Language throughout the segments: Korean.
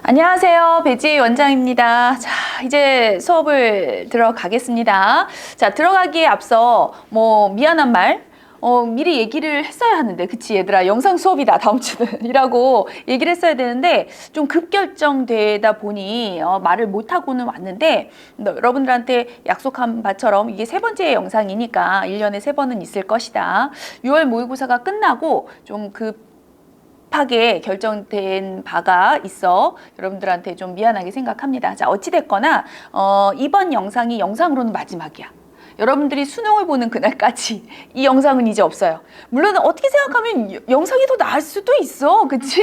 안녕하세요. 배지 원장입니다. 자, 이제 수업을 들어가겠습니다. 자, 들어가기에 앞서 미안한 말, 미리 얘기를 했어야 하는데, 그치, 얘들아, 영상 수업이다, 다음 주는. 이라고 얘기를 했어야 되는데, 좀 급결정되다 보니, 말을 못하고는 왔는데, 여러분들한테 약속한 바처럼 이게 세 번째 영상이니까 1년에 3번은 있을 것이다. 6월 모의고사가 끝나고 좀 급하게 결정된 바가 있어 여러분들한테 좀 미안하게 생각합니다. 자, 어찌됐거나 이번 영상이 영상으로는 마지막이야. 여러분들이 수능을 보는 그날까지 이 영상은 이제 없어요. 물론 어떻게 생각하면 영상이 더 나을 수도 있어. 그치?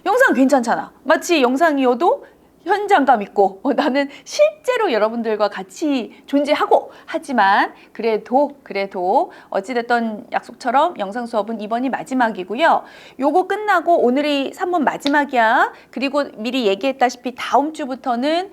영상 괜찮잖아. 마치 영상이어도 현장감 있고 나는 실제로 여러분들과 같이 존재하고, 하지만 그래도 어찌됐던 약속처럼 영상 수업은 이번이 마지막이고요. 요거 끝나고 오늘이 3번 마지막이야. 그리고 미리 얘기했다시피 다음 주부터는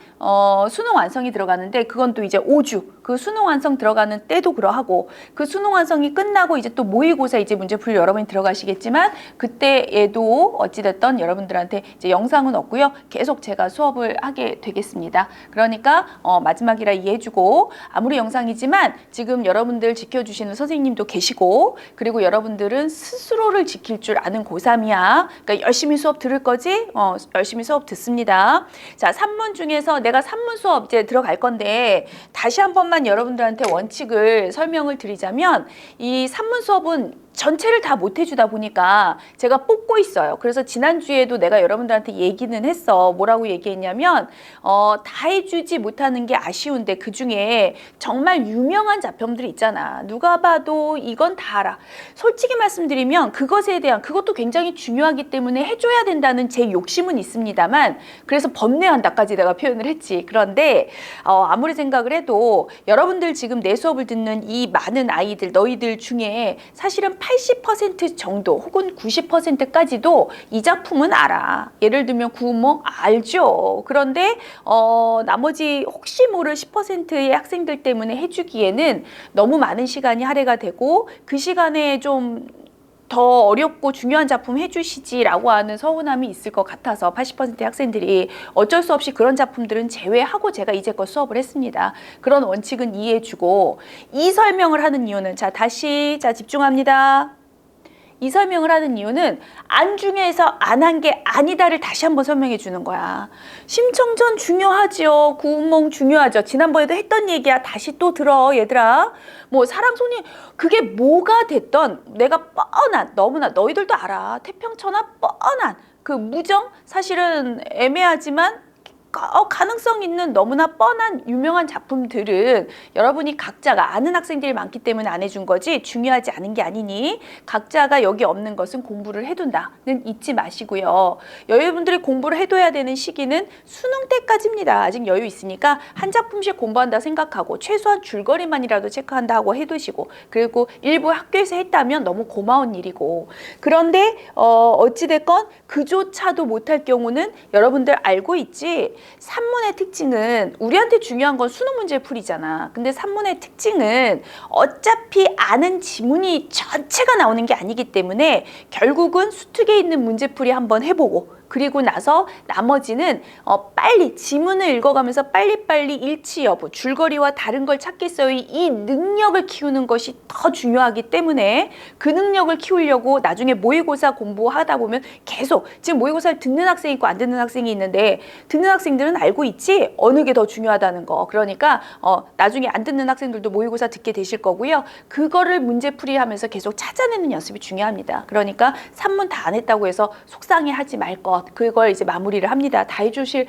수능 완성이 들어가는데, 그건 또 이제 5주 그 수능 완성 들어가는 때도 그러하고, 그 수능 완성이 끝나고 이제 또 모의고사 이제 문제풀이 여러분이 들어가시겠지만, 그때에도 어찌됐던 여러분들한테 이제 영상은 없고요. 계속 제가 수업을 하게 되겠습니다. 그러니까 마지막이라 이해해주고, 아무리 영상이지만 지금 여러분들 지켜주시는 선생님도 계시고, 그리고 여러분들은 스스로를 지킬 줄 아는 고3이야. 그러니까 열심히 수업 들을 거지? 열심히 수업 듣습니다. 자, 산문 중에서 내가 산문 수업 이제 들어갈 건데, 다시 한 번만 여러분들한테 원칙을 설명을 드리자면, 이 산문 수업은 전체를 다 못 해주다 보니까 제가 뽑고 있어요. 그래서 지난주에도 내가 여러분들한테 얘기는 했어. 뭐라고 얘기했냐면, 다 해주지 못하는 게 아쉬운데, 그중에 정말 유명한 작품들이 있잖아. 누가 봐도 이건 다 알아. 솔직히 말씀드리면 그것에 대한, 그것도 굉장히 중요하기 때문에 해줘야 된다는 제 욕심은 있습니다만, 그래서 번뇌한다까지 내가 표현을 했지. 그런데 아무리 생각을 해도 여러분들 지금 내 수업을 듣는 이 많은 아이들, 너희들 중에 사실은 80% 정도 혹은 90%까지도 이 작품은 알아. 예를 들면 구운몽 알죠. 그런데 나머지 혹시 모를 10%의 학생들 때문에 해주기에는 너무 많은 시간이 할애가 되고, 그 시간에 좀 더 어렵고 중요한 작품 해주시지라고 하는 서운함이 있을 것 같아서 80%의 학생들이 어쩔 수 없이 그런 작품들은 제외하고 제가 이제껏 수업을 했습니다. 그런 원칙은 이해해주고, 이 설명을 하는 이유는, 자, 다시 집중합니다. 이 설명을 하는 이유는 안중에서 안 한 게 아니다를 다시 한번 설명해 주는 거야. 심청전 중요하죠. 구운몽 중요하죠. 지난번에도 했던 얘기야. 다시 또 들어, 얘들아. 사랑송이, 그게 뭐가 됐던, 내가 뻔한, 너무나 너희들도 알아. 태평천하 뻔한 그 무정, 사실은 애매하지만 가능성 있는 너무나 뻔한 유명한 작품들은 여러분이 각자가 아는 학생들이 많기 때문에 안 해준 거지, 중요하지 않은 게 아니니 각자가 여기 없는 것은 공부를 해둔다는 잊지 마시고요. 여러분들이 공부를 해둬야 되는 시기는 수능 때까지입니다. 아직 여유 있으니까 한 작품씩 공부한다 생각하고 최소한 줄거리만이라도 체크한다고 해두시고, 그리고 일부 학교에서 했다면 너무 고마운 일이고, 그런데 어찌됐건 그조차도 못할 경우는 여러분들 알고 있지. 산문의 특징은, 우리한테 중요한 건 수능 문제 풀이잖아. 근데 산문의 특징은 어차피 아는 지문이 전체가 나오는 게 아니기 때문에 결국은 수특에 있는 문제풀이 한번 해보고, 그리고 나서 나머지는 빨리 지문을 읽어가면서 빨리빨리 일치 여부, 줄거리와 다른 걸 찾겠어요. 이 능력을 키우는 것이 더 중요하기 때문에, 그 능력을 키우려고 나중에 모의고사 공부하다 보면 계속, 지금 모의고사를 듣는 학생이 있고 안 듣는 학생이 있는데, 듣는 학생들은 알고 있지 어느 게 더 중요하다는 거. 그러니까 나중에 안 듣는 학생들도 모의고사 듣게 되실 거고요. 그거를 문제풀이 하면서 계속 찾아내는 연습이 중요합니다. 그러니까 산문 다 안 했다고 해서 속상해하지 말 것, 그걸 이제 마무리를 합니다. 다 해줄 수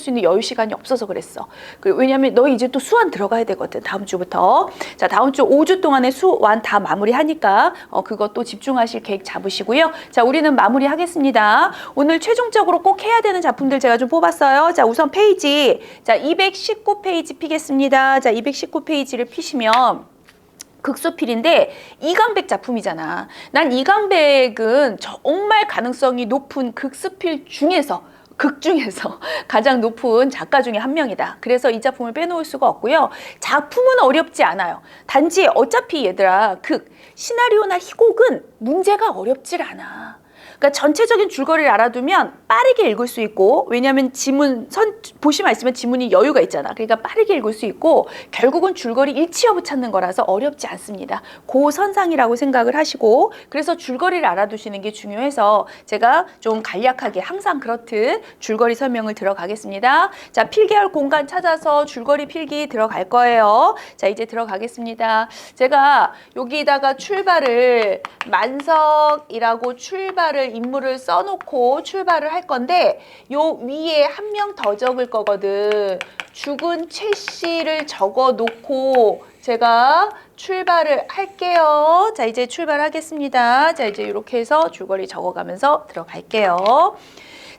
있는 여유 시간이 없어서 그랬어. 왜냐면 너 이제 또 수완 들어가야 되거든, 다음 주부터. 자, 다음 주 5주 동안에 수완 다 마무리하니까 그것도 집중하실 계획 잡으시고요. 자, 우리는 마무리하겠습니다. 오늘 최종적으로 꼭 해야 되는 작품들 제가 좀 뽑았어요. 자, 우선 페이지, 자, 219페이지 피겠습니다. 자, 219페이지를 피시면 극소필인데 이강백 작품이잖아. 난 이강백은 정말 가능성이 높은 극소필 중에서, 극 중에서 가장 높은 작가 중에 한 명이다. 그래서 이 작품을 빼놓을 수가 없고요. 작품은 어렵지 않아요. 단지 어차피 얘들아, 시나리오나 희곡은 문제가 어렵질 않아. 그러니까 전체적인 줄거리를 알아두면 빠르게 읽을 수 있고, 왜냐하면 지문 보시면 있으면 지문이 여유가 있잖아. 그러니까 빠르게 읽을 수 있고 결국은 줄거리 일치 여부 찾는 거라서 어렵지 않습니다. 그 선상이라고 생각을 하시고, 그래서 줄거리를 알아두시는 게 중요해서 제가 좀 간략하게 항상 그렇듯 줄거리 설명을 들어가겠습니다. 자, 필기할 공간 찾아서 줄거리 필기 들어갈 거예요. 자, 이제 들어가겠습니다. 제가 여기다가 출발을 만석이라고 출발을 인물을 써놓고 출발을 할 건데, 요 위에 한 명 더 적을 거거든. 죽은 최 씨를 적어 놓고 제가 출발을 할게요. 자, 이제 출발하겠습니다. 자, 이제 이렇게 해서 줄거리 적어가면서 들어갈게요.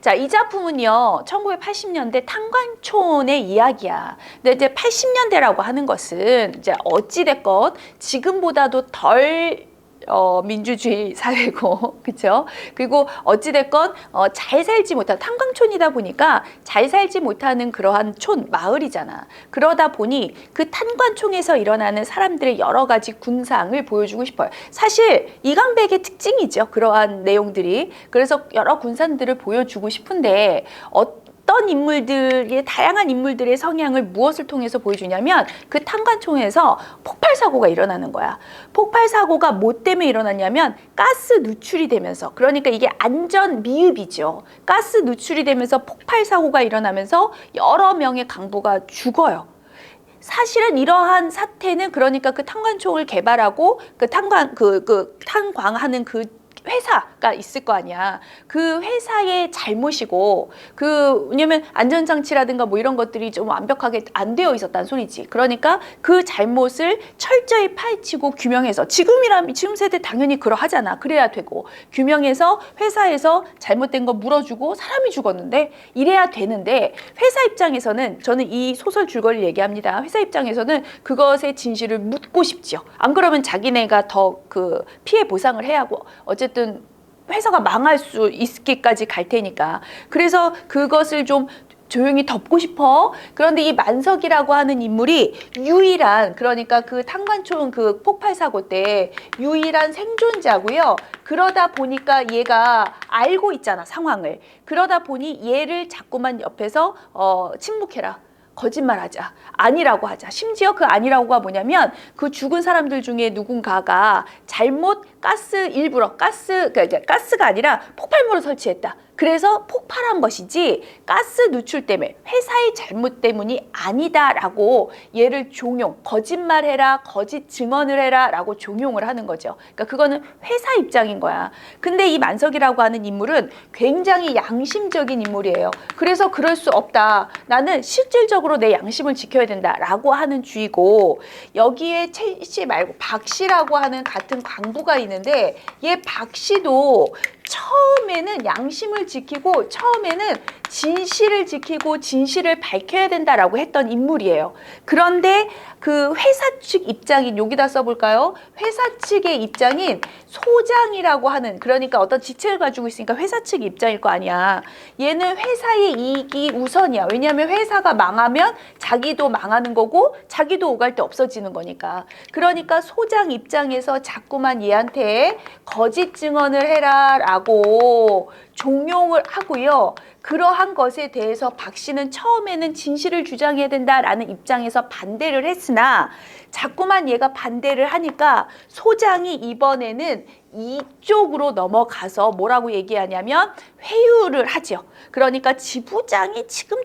자, 이 작품은요, 1980년대 탄광촌의 이야기야. 근데 이제 80년대라고 하는 것은 이제 어찌됐건 지금보다도 덜 민주주의 사회고, 그쵸? 그리고 어찌됐건 잘 살지 못한, 탄광촌이다 보니까 잘 살지 못하는 그러한 마을이잖아. 그러다 보니 그 탄광촌에서 일어나는 사람들의 여러 가지 군상을 보여주고 싶어요. 사실 이강백의 특징이죠, 그러한 내용들이. 그래서 여러 군상들을 보여주고 싶은데, 어떤 인물들의, 다양한 인물들의 성향을 무엇을 통해서 보여주냐면, 그 탄광촌에서 폭발 사고가 일어나는 거야. 폭발 사고가 뭐 때문에 일어났냐면 가스 누출이 되면서, 그러니까 이게 안전 미흡이죠. 가스 누출이 되면서 폭발 사고가 일어나면서 여러 명의 강부가 죽어요. 사실은 이러한 사태는, 그러니까 그 탄광총을 개발하고 탄광하는 그 회사가 있을 거 아니야. 그 회사의 잘못이고, 왜냐면 안전장치라든가 뭐 이런 것들이 좀 완벽하게 안 되어 있었다는 소리지. 그러니까 그 잘못을 철저히 파헤치고 규명해서, 지금 세대 당연히 그러하잖아. 그래야 되고, 규명해서 회사에서 잘못된 거 물어주고 사람이 죽었는데 이래야 되는데, 회사 입장에서는, 저는 이 소설 줄거리를 얘기합니다. 회사 입장에서는 그것의 진실을 묻고 싶죠. 안 그러면 자기네가 더 피해 보상을 해야 하고, 어쨌든 회사가 망할 수 있기까지 갈 테니까. 그래서 그것을 좀 조용히 덮고 싶어. 그런데 이 만석이라고 하는 인물이 유일한, 그러니까 그 탄광촌 그 폭발 사고 때 유일한 생존자고요. 그러다 보니까 얘가 알고 있잖아, 상황을. 그러다 보니 얘를 자꾸만 옆에서 침묵해라, 거짓말하자, 아니라고 하자. 심지어 그 아니라고가 뭐냐면, 그 죽은 사람들 중에 누군가가 잘못 일부러 가스가 아니라 폭발물을 설치했다. 그래서 폭발한 것이지 가스 누출 때문에, 회사의 잘못 때문이 아니다라고 얘를 거짓말해라, 거짓 증언을 해라 라고 종용을 하는 거죠. 그러니까 그거는 회사 입장인 거야. 근데 이 만석이라고 하는 인물은 굉장히 양심적인 인물이에요. 그래서 그럴 수 없다, 나는 실질적으로 내 양심을 지켜야 된다라고 하는 주의고, 여기에 최 씨 말고 박 씨라고 하는 같은 광부가 있는데, 얘 박 씨도 처음에는 양심을 지키고, 처음에는 진실을 지키고 진실을 밝혀야 된다라고 했던 인물이에요. 그런데 그 회사 측 입장인, 여기다 써볼까요? 회사 측의 입장인 소장이라고 하는, 그러니까 어떤 지책을 가지고 있으니까 회사 측 입장일 거 아니야. 얘는 회사의 이익이 우선이야. 왜냐하면 회사가 망하면 자기도 망하는 거고, 자기도 오갈 데 없어지는 거니까. 그러니까 소장 입장에서 자꾸만 얘한테 거짓 증언을 해라 라고 종용을 하고요. 그러한 것에 대해서 박 씨는 처음에는 진실을 주장해야 된다라는 입장에서 반대를 했으나, 자꾸만 얘가 반대를 하니까 소장이 이번에는 이쪽으로 넘어가서 뭐라고 얘기하냐면 회유를 하죠. 그러니까 지금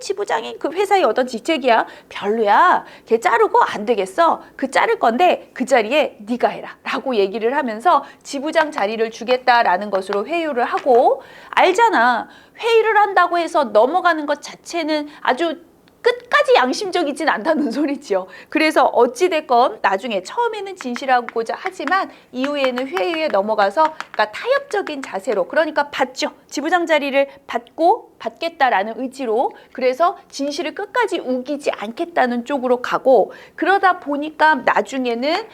지부장이 그 회사의 어떤 직책이야, 별로야, 걔 자르고 안 되겠어, 그 자를 건데 그 자리에 네가 해라 라고 얘기를 하면서 지부장 자리를 주겠다라는 것으로 회유를 하고, 알잖아, 회의를 한다고 해서 넘어가는 것 자체는 아주 끝까지 양심적이진 않다는 소리죠. 그래서 어찌됐건 나중에, 처음에는 진실하고자 하지만 이후에는 회의에 넘어가서, 그러니까 타협적인 자세로, 그러니까 받죠. 지부장 자리를 받고 받겠다라는 의지로 그래서 진실을 끝까지 우기지 않겠다는 쪽으로 가고 그러다 보니까 나중에는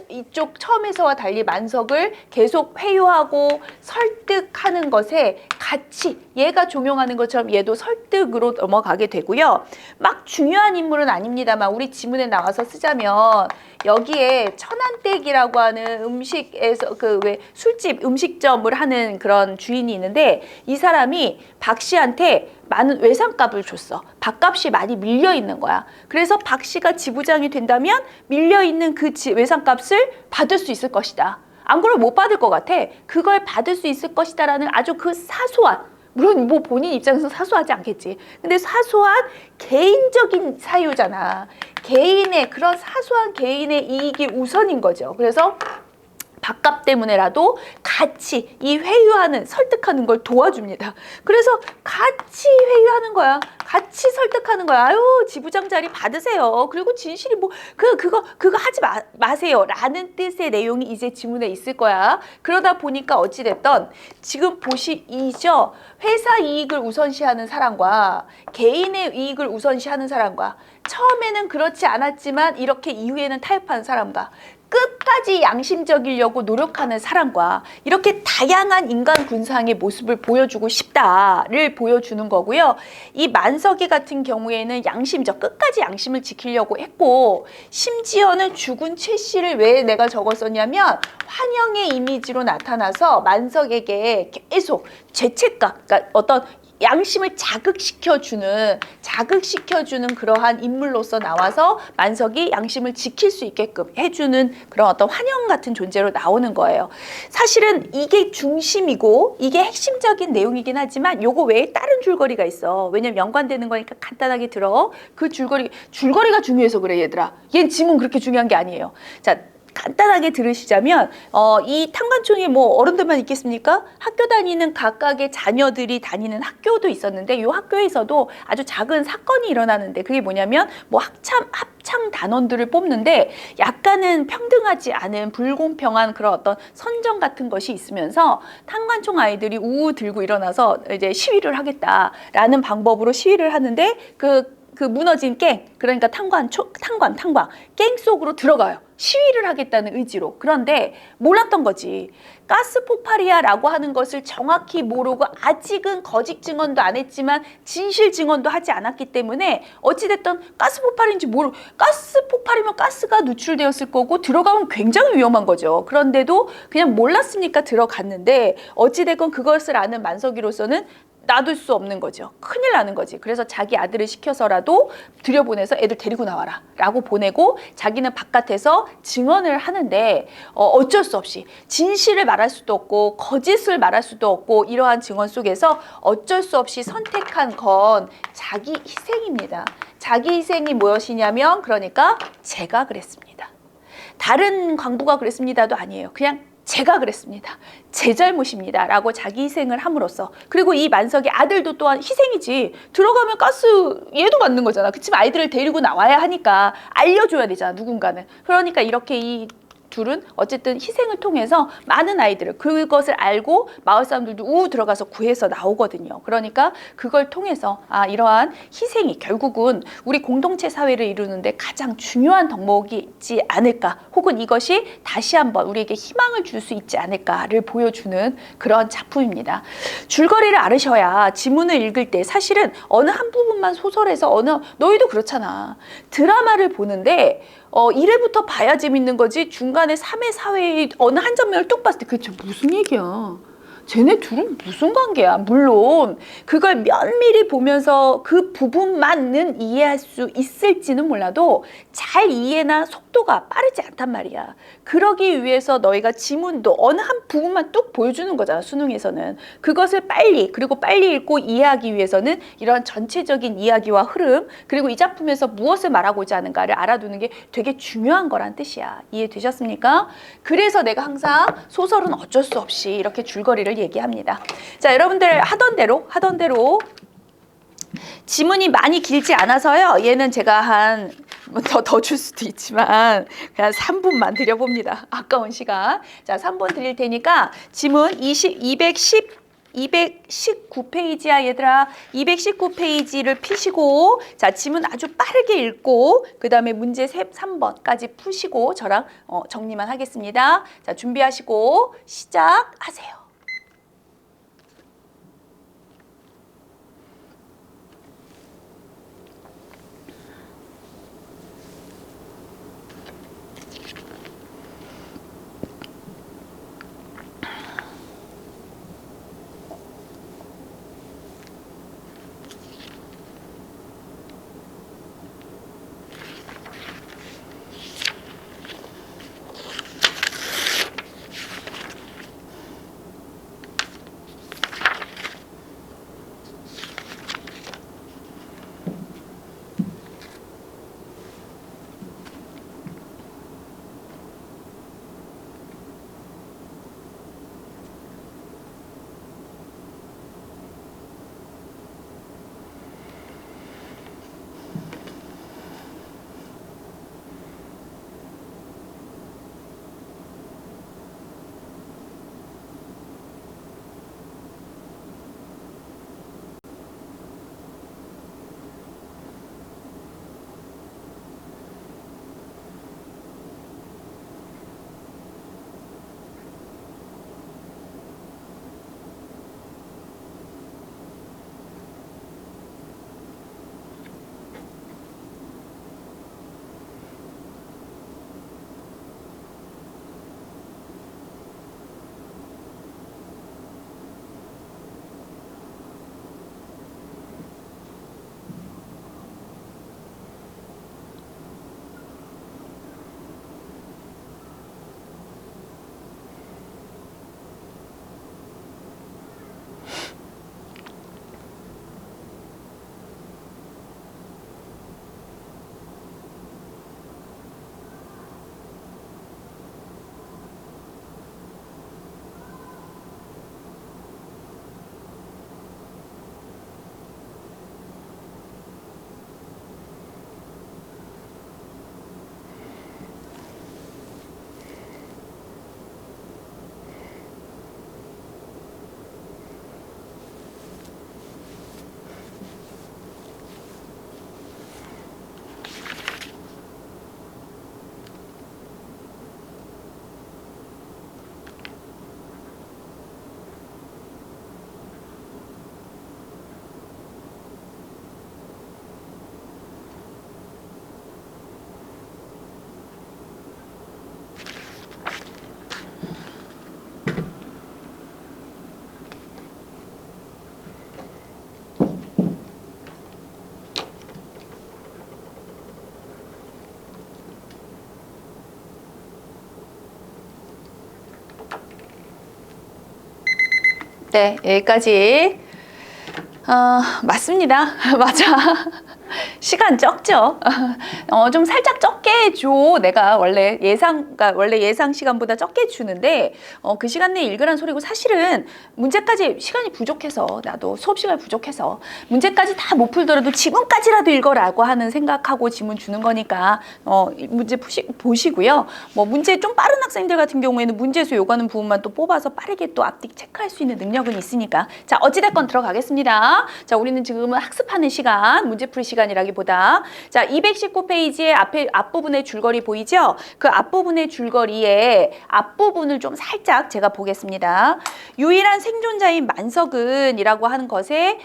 이쪽 처음에서와 달리 만석을 계속 회유하고 설득하는 것에 같이 얘가 종용하는 것처럼 얘도 설득으로 넘어가게 되고요. 막 중요한 인물은 아닙니다만 우리 지문에 나와서 쓰자면 여기에 천안댁이라고 하는 음식에서 그 왜 술집 음식점을 하는 그런 주인이 있는데 이 사람이 박 씨한테 많은 외상값을 줬어. 밥값이 많이 밀려 있는 거야. 그래서 박 씨가 지부장이 된다면 밀려 있는 그 외상값을 받을 수 있을 것이다. 안 그러면 못 받을 것 같아. 그걸 받을 수 있을 것이다라는 아주 그 사소한, 물론 뭐 본인 입장에서 사소하지 않겠지. 근데 사소한 개인적인 사유잖아. 개인의 그런 사소한 개인의 이익이 우선인 거죠. 그래서 밥값 때문에라도 같이 이 회유하는 설득하는 걸 도와줍니다. 그래서 같이 회유하는 거야. 같이 설득하는 거야. 아유 지부장 자리 받으세요. 그리고 진실이 뭐 그거 하지 마세요 라는 뜻의 내용이 이제 지문에 있을 거야. 그러다 보니까 어찌됐던 지금 보시죠. 회사 이익을 우선시하는 사람과 개인의 이익을 우선시하는 사람과 처음에는 그렇지 않았지만 이렇게 이후에는 타협하는 사람과 끝까지 양심적이려고 노력하는 사람과 이렇게 다양한 인간 군상의 모습을 보여주고 싶다를 보여주는 거고요. 이 만석이 같은 경우에는 양심적, 끝까지 양심을 지키려고 했고 심지어는 죽은 최 씨를 왜 내가 적었었냐면 환영의 이미지로 나타나서 만석에게 계속 죄책감, 그러니까 어떤 양심을 자극시켜주는 그러한 인물로서 나와서 만석이 양심을 지킬 수 있게끔 해주는 그런 어떤 환영 같은 존재로 나오는 거예요. 사실은 이게 중심이고 이게 핵심적인 내용이긴 하지만 요거 외에 다른 줄거리가 있어. 왜냐면 연관되는 거니까 간단하게 들어. 그 줄거리가 중요해서 그래 얘들아. 얘는 지문 그렇게 중요한 게 아니에요. 자, 간단하게 들으시자면 이 탄관총에 뭐 어른들만 있겠습니까? 학교 다니는 각각의 자녀들이 다니는 학교도 있었는데 이 학교에서도 아주 작은 사건이 일어나는데 그게 뭐냐면 뭐 합창 단원들을 뽑는데 약간은 평등하지 않은 불공평한 그런 어떤 선정 같은 것이 있으면서 탄관총 아이들이 우우 들고 일어나서 이제 시위를 하겠다라는 방법으로 시위를 하는데 그 무너진 깽, 그러니까 탄광 깽 속으로 들어가요. 시위를 하겠다는 의지로. 그런데 몰랐던 거지. 가스 폭발이야라고 하는 것을 정확히 모르고 아직은 거짓 증언도 안 했지만 진실 증언도 하지 않았기 때문에 어찌됐든 가스 폭발인지 모르고 가스 폭발이면 가스가 누출되었을 거고 들어가면 굉장히 위험한 거죠. 그런데도 그냥 몰랐으니까 들어갔는데 어찌됐건 그것을 아는 만석이로서는 놔둘 수 없는 거죠. 큰일 나는 거지. 그래서 자기 아들을 시켜서라도 들여보내서 애들 데리고 나와라 라고 보내고 자기는 바깥에서 증언을 하는데 어쩔 수 없이 진실을 말할 수도 없고 거짓을 말할 수도 없고 이러한 증언 속에서 어쩔 수 없이 선택한 건 자기 희생입니다. 자기 희생이 무엇이냐면 그러니까 제가 그랬습니다. 다른 광부가 그랬습니다도 아니에요. 그냥 제가 그랬습니다. 제 잘못입니다. 라고 자기 희생을 함으로써 그리고 이 만석의 아들도 또한 희생이지. 들어가면 가스 얘도 맞는 거잖아. 그치만 아이들을 데리고 나와야 하니까 알려줘야 되잖아. 누군가는. 그러니까 이렇게 이 둘은 어쨌든 희생을 통해서 많은 아이들을 그것을 알고 마을 사람들도 우우 들어가서 구해서 나오거든요. 그러니까 그걸 통해서 이러한 희생이 결국은 우리 공동체 사회를 이루는데 가장 중요한 덕목이지 않을까 혹은 이것이 다시 한번 우리에게 희망을 줄 수 있지 않을까를 보여주는 그런 작품입니다. 줄거리를 알으셔야 지문을 읽을 때 사실은 어느 한 부분만 소설에서 너희도 그렇잖아. 드라마를 보는데 1회부터 봐야 재밌는 거지 중간에 3회, 4회의 어느 한 장면을 뚝 봤을 때 그게 무슨 얘기야. 쟤네 둘은 무슨 관계야. 물론 그걸 면밀히 보면서 그 부분만은 이해할 수 있을지는 몰라도 잘 이해나 속도가 빠르지 않단 말이야. 그러기 위해서 너희가 지문도 어느 한 부분만 뚝 보여주는 거잖아. 수능에서는. 그것을 빨리 읽고 이해하기 위해서는 이런 전체적인 이야기와 흐름 그리고 이 작품에서 무엇을 말하고자 하는가를 알아두는 게 되게 중요한 거란 뜻이야. 이해되셨습니까? 그래서 내가 항상 소설은 어쩔 수 없이 이렇게 줄거리를 얘기합니다. 자, 여러분들 하던 대로 지문이 많이 길지 않아서요. 얘는 제가 더 줄 수도 있지만 그냥 3분만 드려봅니다. 아까운 시간. 자, 3분 드릴 테니까 지문 210 219페이지야 얘들아. 219페이지를 피시고 자 지문 아주 빠르게 읽고 그 다음에 문제 3번까지 푸시고 저랑 정리만 하겠습니다. 자 준비하시고 시작하세요. 네, 여기까지. 맞습니다. 맞아. 시간 적죠. 좀 살짝 적게 줘. 내가 원래 예상 시간보다 적게 주는데 그 시간 내에 읽으란 소리고 사실은 문제까지 시간이 부족해서 나도 수업 시간이 부족해서 문제까지 다 못 풀더라도 지문까지라도 읽어라고 하는 생각하고 지문 주는 거니까 문제 보시고요. 뭐 문제 좀 빠른 학생들 같은 경우에는 문제수 요구하는 부분만 또 뽑아서 빠르게 또 앞뒤 체크할 수 있는 능력은 있으니까 자 어찌됐건 들어가겠습니다. 자 우리는 지금은 학습하는 시간 문제풀이 시간이라기보다 자 219페이지의 앞부분의 줄거리 보이죠? 그 앞부분의 줄거리에 앞부분을 좀 살짝 제가 보겠습니다. 유일한 생존자인 만석은 이라고 하는 것에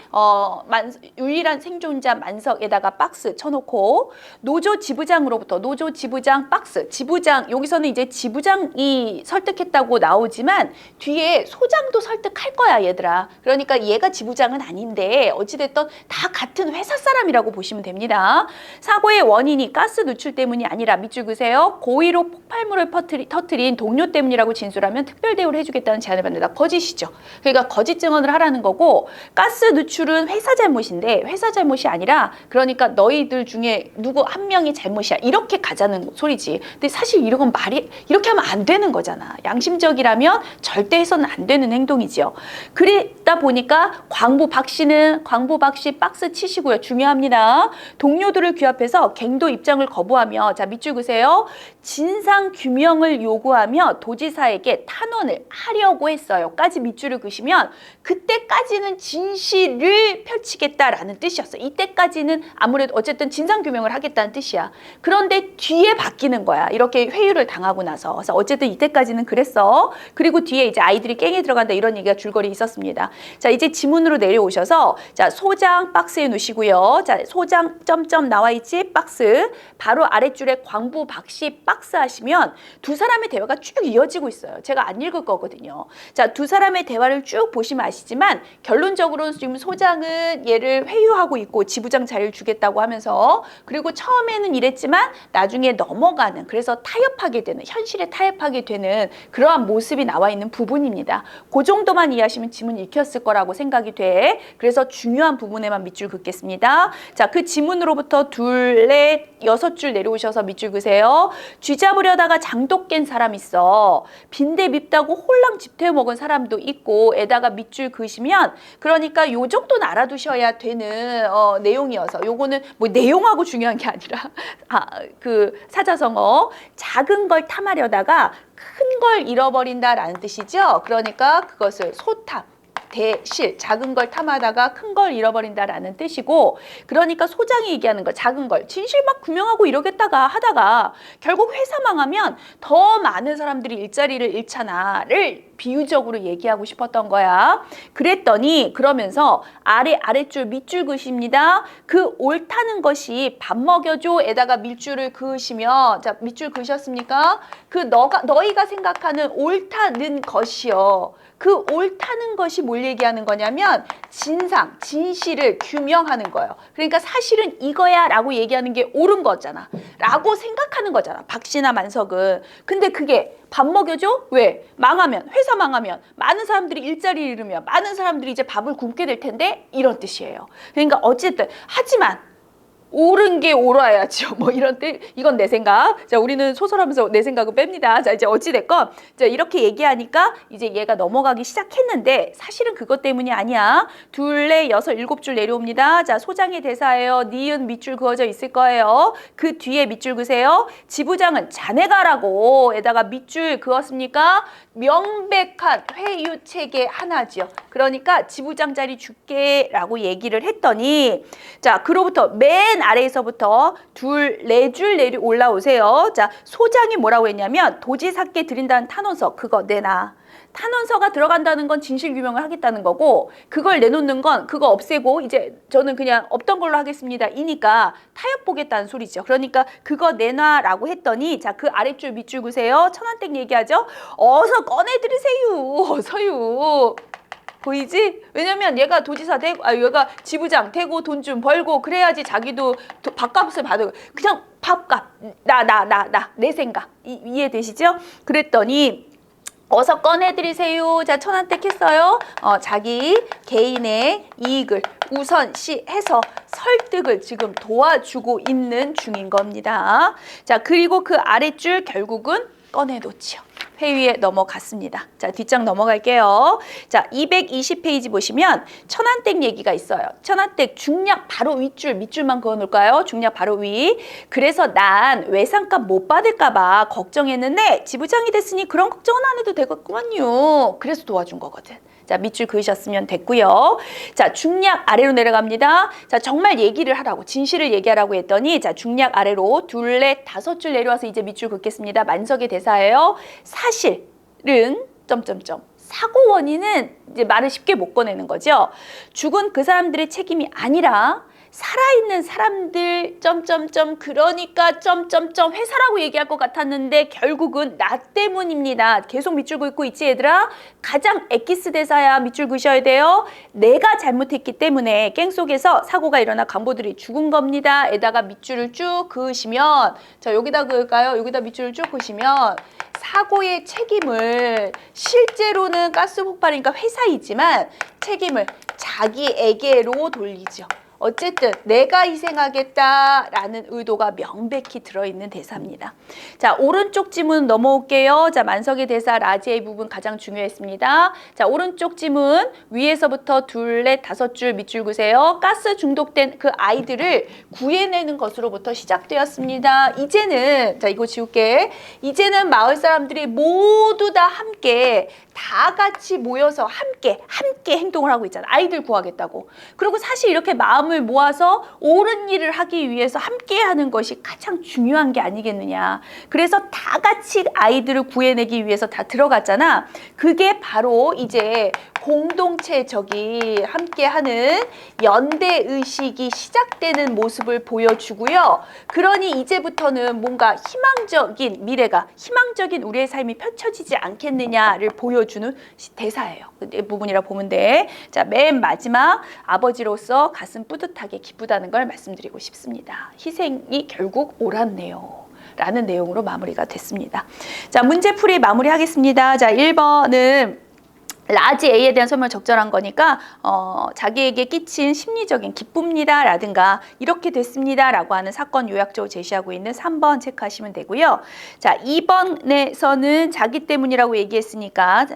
유일한 생존자 만석에다가 박스 쳐놓고 노조 지부장으로부터 노조 지부장 박스 지부장 여기서는 이제 지부장이 설득했다고 나오지만 뒤에 소장도 설득할 거야 얘들아. 그러니까 얘가 지부장은 아닌데 어찌됐든 다 같은 회사 사람이라고 보시면 됩니다. 사고의 원인이 가스 누출 때문이 아니라 밑줄 그세요. 고의로 폭발물을 터뜨린 동료 때문이라고 진술하면 특별 대우를 해주겠다는 제안을 받는다. 거짓이죠. 그러니까 거짓 증언을 하라는 거고 가스 누출은 회사 잘못인데 회사 잘못이 아니라 그러니까 너희들 중에 누구 한 명이 잘못이야. 이렇게 가자는 소리지. 근데 사실 이런 말이 이렇게 하면 안 되는 거잖아. 양심적이라면 절대 해서는 안 되는 행동이지요. 그러다 보니까 광부 박 씨 박스 치시고요. 중요합니다. 동료들을 규합해서 갱도 입장을 거부하며 자 밑줄 그세요. 진상 규명을 요구하며 도지사에게 탄원을 하려고 했어요. 까지 밑줄을 그시면 그때까지는 진실을 펼치겠다라는 뜻이었어요. 이때까지는 아무래도 어쨌든 진상 규명을 하겠다는 뜻이야. 그런데 뒤에 바뀌는 거야. 이렇게 회유를 당하고 나서. 그래서 어쨌든 이때까지는 그랬어. 그리고 뒤에 이제 아이들이 깽에 들어간다 이런 얘기가 줄거리 있었습니다. 자 이제 지문으로 내려오셔서 자 소장 박스에 놓으시고요. 자 소장 점점 나와 있지 박스 바로 아랫줄에 광부 박씨 박스 하시면 두 사람의 대화가 쭉 이어지고 있어요. 제가 안 읽을 거거든요. 자 두 사람의 대화를 쭉 보시면 아시지만 결론적으로 지금 소장은 얘를 회유하고 있고 지부장 자리를 주겠다고 하면서 그리고 처음에는 이랬지만 나중에 넘어가는 그래서 타협하게 되는 현실에 타협하게 되는 그러한 모습이 나와 있는 부분입니다. 그 정도만 이해하시면 지문 읽혔을 거라고 생각이 돼. 그래서 중요한 부분에만 밑줄 긋겠습니다. 자, 그 지문으로부터 둘, 넷, 6줄 내려오셔서 밑줄 그세요. 쥐 잡으려다가 장독 깬 사람 있어. 빈대 밉다고 홀랑 집태워 먹은 사람도 있고 에다가 밑줄 그시면 그러니까 요 정도는 알아두셔야 되는 내용이어서 요거는 뭐 내용하고 중요한 게 아니라 그 사자성어 작은 걸 탐하려다가 큰 걸 잃어버린다라는 뜻이죠. 그러니까 그것을 소탐 대실 작은 걸 탐하다가 큰 걸 잃어버린다라는 뜻이고 그러니까 소장이 얘기하는 거 작은 걸 진실 막 규명하고 이러겠다가 하다가 결국 회사 망하면 더 많은 사람들이 일자리를 잃잖아를 비유적으로 얘기하고 싶었던 거야. 그랬더니 그러면서 아랫줄 밑줄 그십니다. 그 옳다는 것이 밥 먹여줘 에다가 밑줄을 그으시면 자 밑줄 그으셨습니까? 그 너희가 생각하는 옳다는 것이요. 그 옳다는 것이 뭘 얘기하는 거냐면 진상, 진실을 규명하는 거예요. 그러니까 사실은 이거야 라고 얘기하는 게 옳은 거잖아. 라고 생각하는 거잖아. 박씨나 만석은. 근데 그게 밥 먹여줘? 왜? 망하면, 회사 망하면 많은 사람들이 일자리 잃으면 많은 사람들이 이제 밥을 굶게 될 텐데 이런 뜻이에요. 그러니까 어쨌든 하지만 옳은 게 옳아야죠. 뭐 이런 뜻. 이건 내 생각. 자, 우리는 소설하면서 내 생각은 뺍니다. 자, 이제 어찌됐건 자, 이렇게 얘기하니까 이제 얘가 넘어가기 시작했는데 사실은 그것 때문이 아니야. 둘, 넷, 여섯, 7줄 내려옵니다. 자, 소장의 대사예요. 니은 밑줄 그어져 있을 거예요. 그 뒤에 밑줄 그세요. 지부장은 자네가라고 에다가 밑줄 그었습니까? 명백한 회유 체계 하나지요. 그러니까 지부장 자리 줄게 라고 얘기를 했더니 자, 그로부터 맨 아래에서부터 둘, 4줄 내리 올라오세요. 자, 소장이 뭐라고 했냐면 도지사께 드린다는 탄원서 그거 내놔. 탄원서가 들어간다는 건 진실 규명을 하겠다는 거고 그걸 내놓는 건 그거 없애고 이제 저는 그냥 없던 걸로 하겠습니다. 이니까 타협 보겠다는 소리죠. 그러니까 그거 내놔라고 했더니 자, 그 아랫줄 밑줄 그세요. 천안댁 얘기하죠. 어서 꺼내드리세요. 어서요. 보이지? 왜냐면 얘가 도지사 되고 얘가 지부장 되고 돈 좀 벌고 그래야지 자기도 밥값을 받고 그냥 밥값 내 생각 이해되시죠? 그랬더니 어서 꺼내드리세요. 자, 천안댁 했어요. 자기 개인의 이익을 우선시해서 설득을 지금 도와주고 있는 중인 겁니다. 자, 그리고 그 아랫줄 결국은 꺼내놓지요. 회의에 넘어갔습니다. 자, 뒷장 넘어갈게요. 자, 220페이지 보시면 천안댁 얘기가 있어요. 천안댁 중략 바로 윗줄, 밑줄만 그어놓을까요? 중략 바로 위. 그래서 난 외상값 못 받을까 봐 걱정했는데 지부장이 됐으니 그런 걱정은 안 해도 되겠구만요. 그래서 도와준 거거든. 자, 밑줄 그으셨으면 됐고요. 자, 중략 아래로 내려갑니다. 자, 정말 얘기를 하라고, 진실을 얘기하라고 했더니 자, 중략 아래로 둘, 넷, 5줄 내려와서 이제 밑줄 긋겠습니다. 만석의 대사예요. 사실은 점점점. 사고 원인은 이제 말을 쉽게 못 꺼내는 거죠. 죽은 그 사람들의 책임이 아니라 살아있는 사람들 점점점 그러니까 점점점 회사라고 얘기할 것 같았는데 결국은 나 때문입니다. 계속 밑줄 긋고 있지 얘들아? 가장 엑기스 대사야. 밑줄 그으셔야 돼요. 내가 잘못했기 때문에 깽 속에서 사고가 일어나 간부들이 죽은 겁니다. 에다가 밑줄을 쭉 그으시면 자, 여기다 그을까요? 여기다 밑줄을 쭉 그으시면 사고의 책임을 실제로는 가스 폭발이니까 회사이지만 책임을 자기에게로 돌리죠. 어쨌든 내가 희생하겠다라는 의도가 명백히 들어있는 대사입니다. 자, 오른쪽 지문 넘어올게요. 자, 만석의 대사 라지의 부분 가장 중요했습니다. 자, 오른쪽 지문 위에서부터 둘, 넷, 다섯 줄 밑줄 그세요. 가스 중독된 그 아이들을 구해내는 것으로부터 시작되었습니다. 이제는, 자, 이거 지울게. 이제는 마을 사람들이 모두 다 함께 다 같이 모여서 함께 행동을 하고 있잖아. 아이들 구하겠다고. 그리고 사실 이렇게 마음을 모아서 옳은 일을 하기 위해서 함께 하는 것이 가장 중요한 게 아니겠느냐. 그래서 다 같이 아이들을 구해내기 위해서 다 들어갔잖아. 그게 바로 이제 공동체적이 함께하는 연대의식이 시작되는 모습을 보여주고요. 그러니 이제부터는 뭔가 희망적인 미래가, 희망적인 우리의 삶이 펼쳐지지 않겠느냐를 보여주는 대사예요. 이 부분이라 보면 돼. 자, 맨 마지막 아버지로서 가슴 뿌듯하게 기쁘다는 걸 말씀드리고 싶습니다. 희생이 결국 옳았네요. 라는 내용으로 마무리가 됐습니다. 자, 문제풀이 마무리하겠습니다. 자, 1번은 라지 A에 대한 설명을 적절한 거니까 자기에게 끼친 심리적인 기쁩니다 라든가 이렇게 됐습니다 라고 하는 사건 요약적으로 제시하고 있는 3번 체크하시면 되고요. 자, 2번에서는 자기 때문이라고 얘기했으니까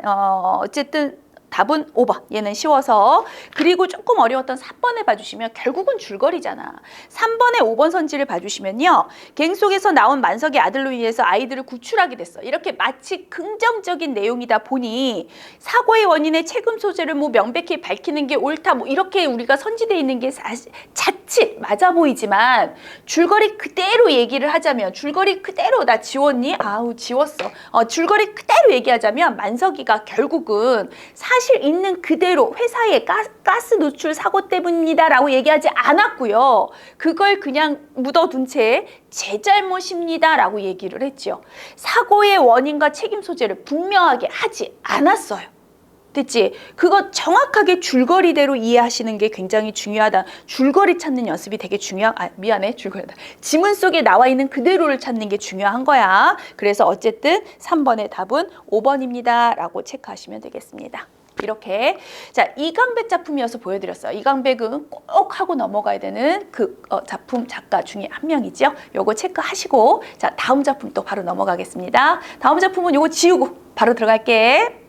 어쨌든 답은 5번. 얘는 쉬워서. 그리고 조금 어려웠던 3번을 봐주시면 결국은 줄거리잖아. 3번의 5번 선지를 봐주시면요. 갱 속에서 나온 만석의 아들로 인해서 아이들을 구출하게 됐어. 이렇게 마치 긍정적인 내용이다 보니 사고의 원인의 책임 소재를 뭐 명백히 밝히는 게 옳다. 뭐 이렇게 우리가 선지되어 있는 게 사실 자칫 맞아 보이지만 줄거리 그대로 얘기를 하자면 줄거리 그대로 나 지웠니? 아우 지웠어. 줄거리 그대로 얘기하자면 만석이가 결국은 사실 있는 그대로 회사의 가스 노출 사고 때문입니다 라고 얘기하지 않았고요. 그걸 그냥 묻어둔 채 제 잘못입니다 라고 얘기를 했죠. 사고의 원인과 책임 소재를 분명하게 하지 않았어요. 됐지? 그거 정확하게 줄거리대로 이해하시는 게 굉장히 중요하다. 줄거리 찾는 연습이 되게 미안해. 줄거리다. 지문 속에 나와 있는 그대로를 찾는 게 중요한 거야. 그래서 어쨌든 3번의 답은 5번입니다 라고 체크하시면 되겠습니다. 이렇게 자 이강백 작품이어서 보여드렸어요. 이강백은 꼭 하고 넘어가야 되는 그 작품 작가 중에 한 명이죠. 요거 체크하시고 자 다음 작품 또 바로 넘어가겠습니다. 다음 작품은 요거 지우고 바로 들어갈게.